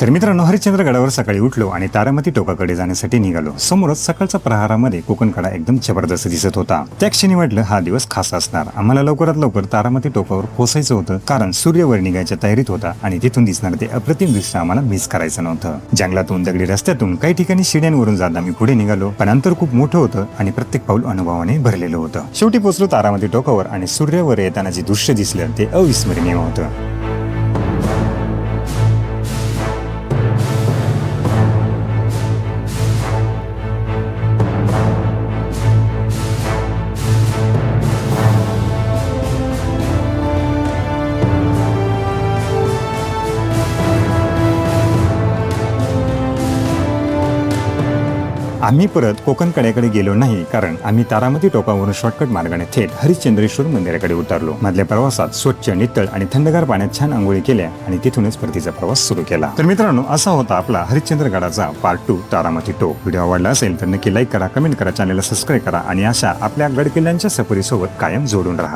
तर मित्रांनो, हरिश्चंद्र गडावर सकाळी उठलो आणि तारामती टोकाकडे जाण्यासाठी निघालो. समोरच सकाळच्या प्रहारामध्ये कोकणकडा एकदम जबरदस्त दिसत होता. त्या क्षणी वाटलं हा दिवस खास असणार. आम्हाला लवकरात लवकर तारामती टोकावर पोहोचायचं होतं, कारण सूर्य वर निघायच्या तयारीत होता आणि तिथून दिसणार ते अप्रतिम दृश्य आम्हाला मिस करायचं नव्हतं. जंगलातून दगडी रस्त्यातून काही ठिकाणी शिड्यांवरून जात आम्ही पुढे निघालो, पण अंतर खूप मोठं होतं आणि प्रत्येक पाऊल अनुभवाने भरलेलं होतं. शेवटी पोहोचलो तारामती टोकावर आणि सूर्यावर येताना जे दृश्य दिसलं ते अविस्मरणीय होतं. आम्ही परत कोकण कड्याकडे गेलो नाही, कारण आम्ही तारामती टोकावरून शॉर्टकट मार्गाने थेट हरिश्चंद्रेश्वर मंदिराकडे उतरलो. मधल्या प्रवासात स्वच्छ, नितळ आणि थंडगार पाण्यात छान आंघोळी केल्या आणि तिथूनच परतीचा प्रवास सुरू केला. तर मित्रांनो, असा होता आपला हरिश्चंद्रगडाचा पार्ट 2 तारामती टोक. व्हिडिओ आवडला असेल तर नक्की लाईक करा, कमेंट करा, चॅनलला सबस्क्राईब करा आणि अशा आपल्या गड किल्ल्यांच्या सफरीसोबत कायम जोडून राहा.